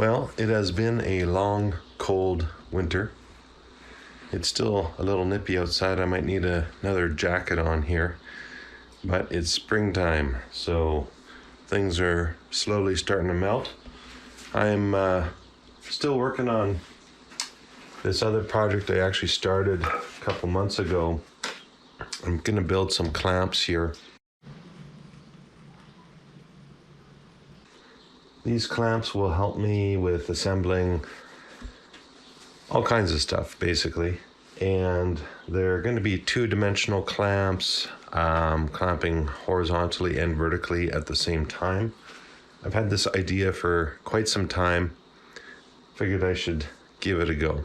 Well, it has been a long, cold winter. It's still a little nippy outside. I might need another jacket on here, but it's springtime, so things are slowly starting to melt. I'm still working on this other project I actually started a couple months ago. I'm gonna build some clamps here. These clamps will help me with assembling all kinds of stuff, basically. And they're going to be two-dimensional clamps, clamping horizontally and vertically at the same time. I've had this idea for quite some time. Figured I should give it a go.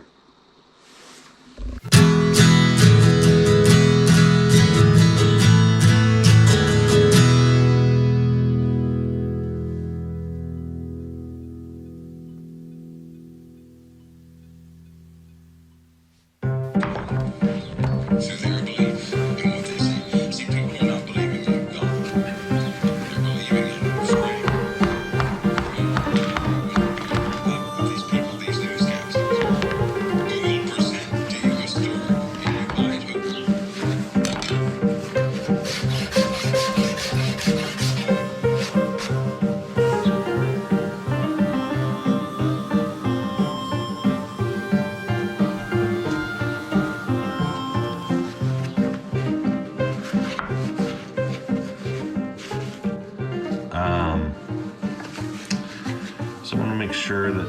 So I want to make sure that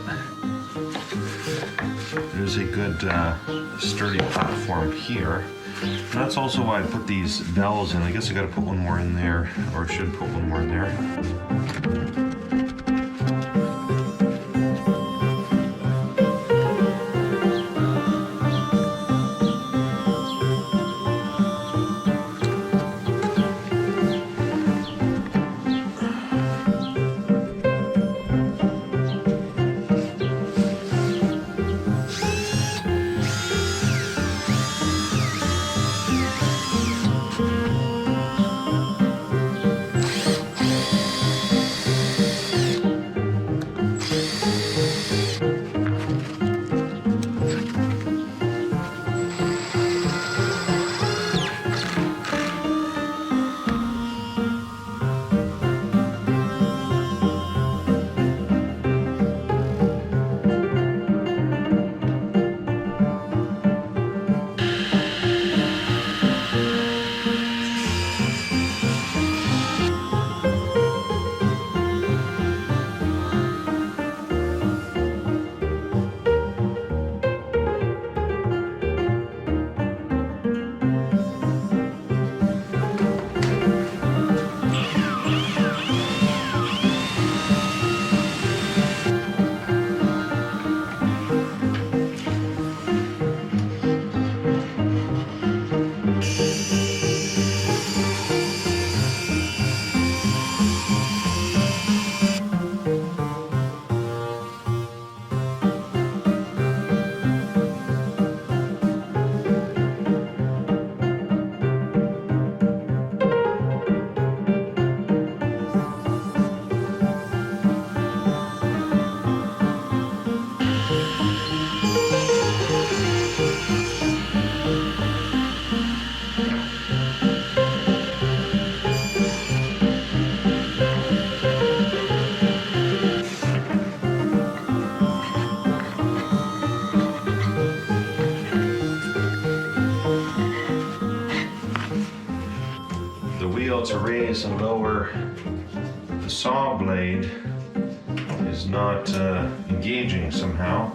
there's a good sturdy platform here. And that's also why I put these dowels in. I guess I got to put one more in there, or I should put one more in there. To raise and lower the saw blade is not engaging somehow.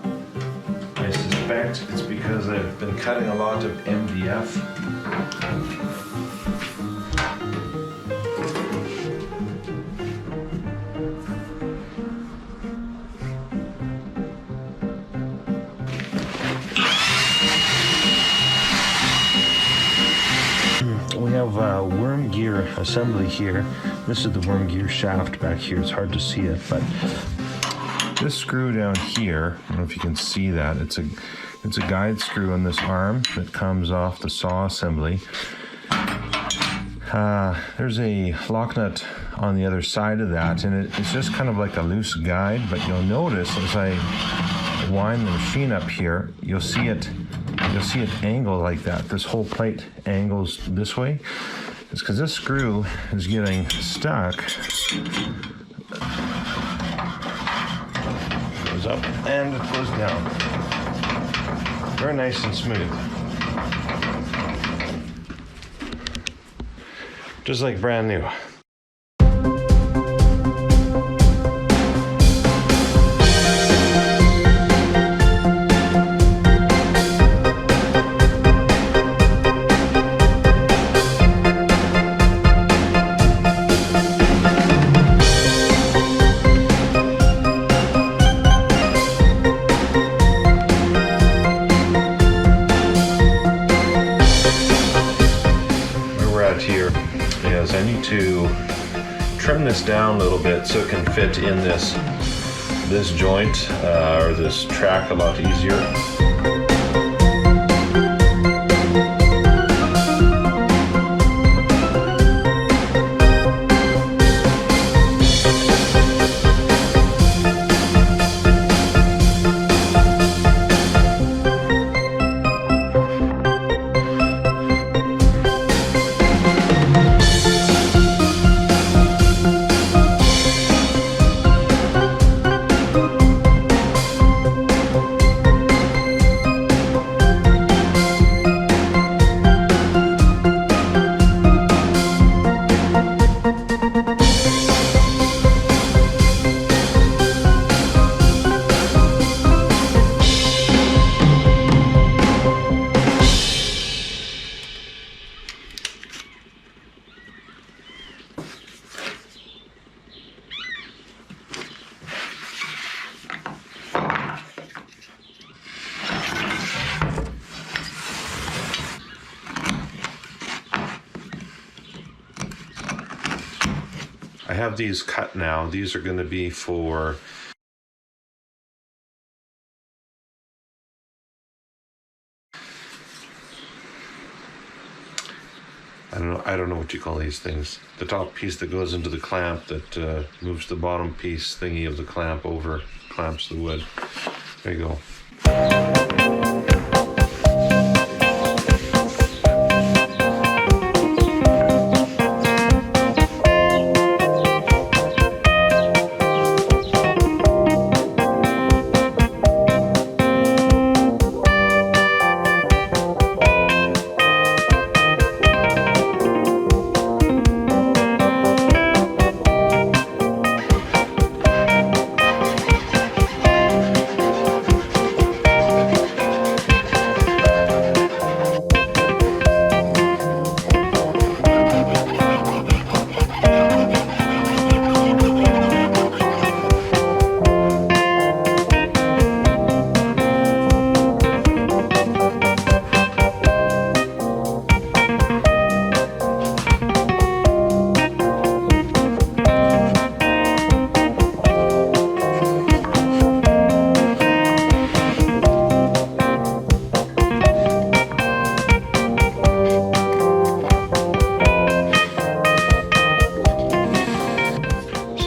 I suspect it's because I've been cutting a lot of MDF. We have worm gear assembly here. This is the worm gear shaft back here. It's hard to see it, but this screw down here, I don't know if you can see that. It's a guide screw on this arm that comes off the saw assembly. There's a lock nut on the other side of that, and it's just kind of like a loose guide, but you'll notice as I wind the machine up here, you'll see it angle like that. This whole plate angles this way. It's because this screw is getting stuck. It goes up and it goes down. Very nice and smooth. Just like brand new. Here is I need to trim this down a little bit so it can fit in this joint or this track a lot easier. I have these cut now. These are going to be for I don't know what you call these things. The top piece that goes into the clamp that moves the bottom piece thingy of the clamp over, clamps the wood. There you go.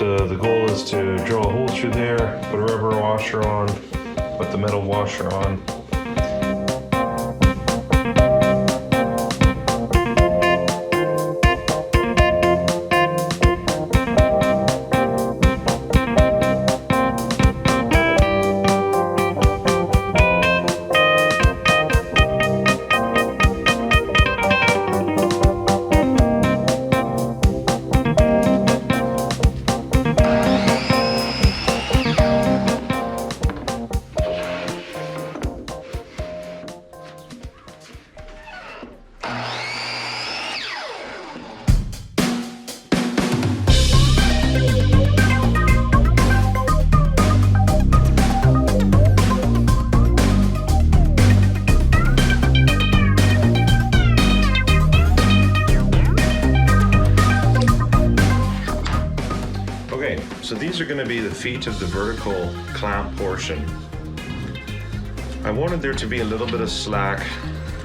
The goal is to drill a hole through there, put a rubber washer on, put the metal washer on. So these are going to be the feet of the vertical clamp portion. I wanted there to be a little bit of slack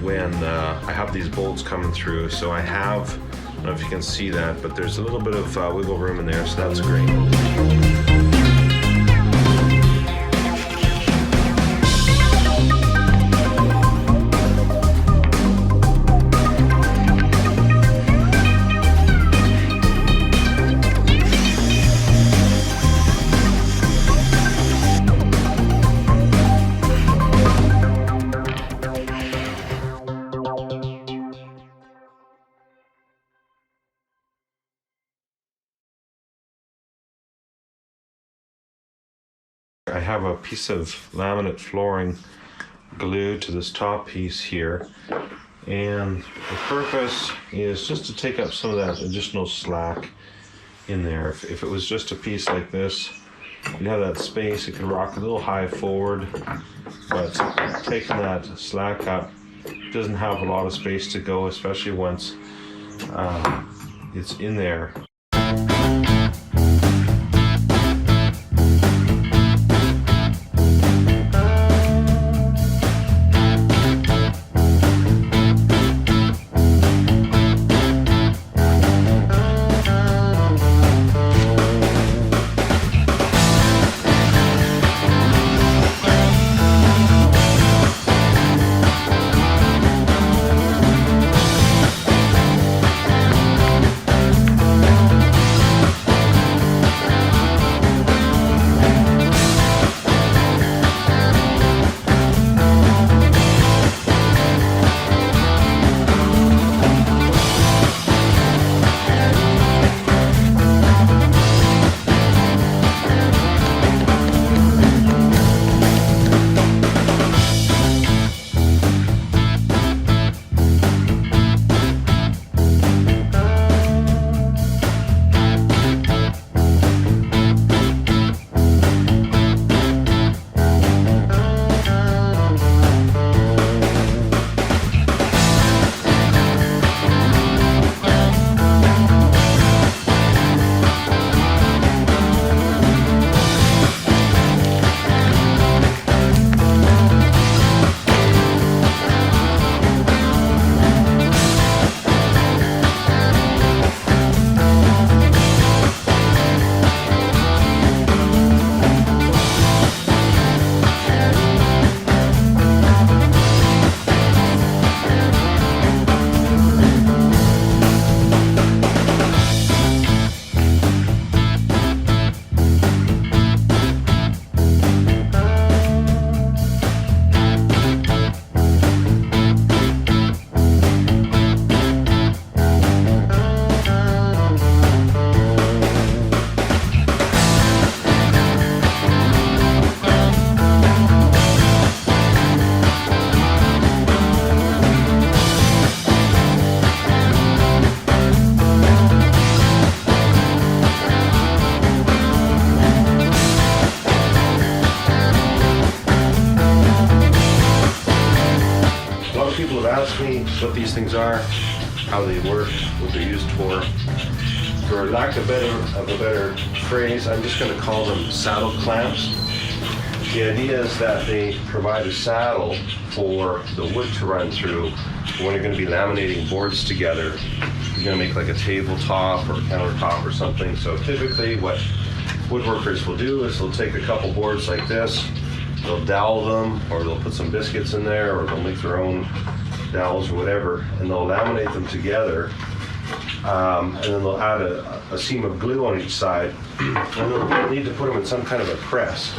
when I have these bolts coming through, so I have don't know if you can see that, but there's a little bit of wiggle room in there, so that's great. I have a piece of laminate flooring glued to this top piece here, and the purpose is just to take up some of that additional slack in there. If it was just a piece like this, you'd have that space, it could rock a little high forward, but taking that slack up doesn't have a lot of space to go, especially once it's in there. People have asked me what these things are, how they work, what they're used for. For lack of a better phrase, I'm just going to call them saddle clamps. The idea is that they provide a saddle for the wood to run through when you're going to be laminating boards together. You're going to make like a tabletop or a countertop or something. So typically what woodworkers will do is they'll take a couple boards like this, they'll dowel them, or they'll put some biscuits in there, or they'll make their own dowels or whatever, and they'll laminate them together, and then they'll add a seam of glue on each side, and they'll need to put them in some kind of a press.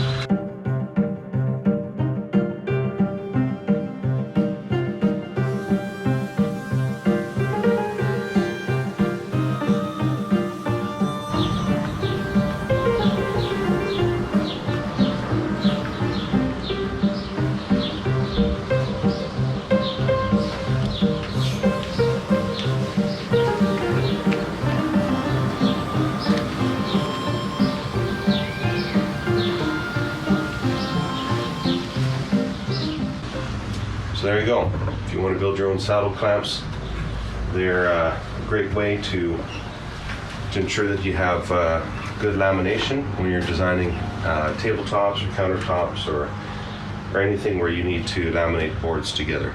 So there you go. If you want to build your own saddle clamps, they're a great way to ensure that you have good lamination when you're designing tabletops or countertops or anything where you need to laminate boards together.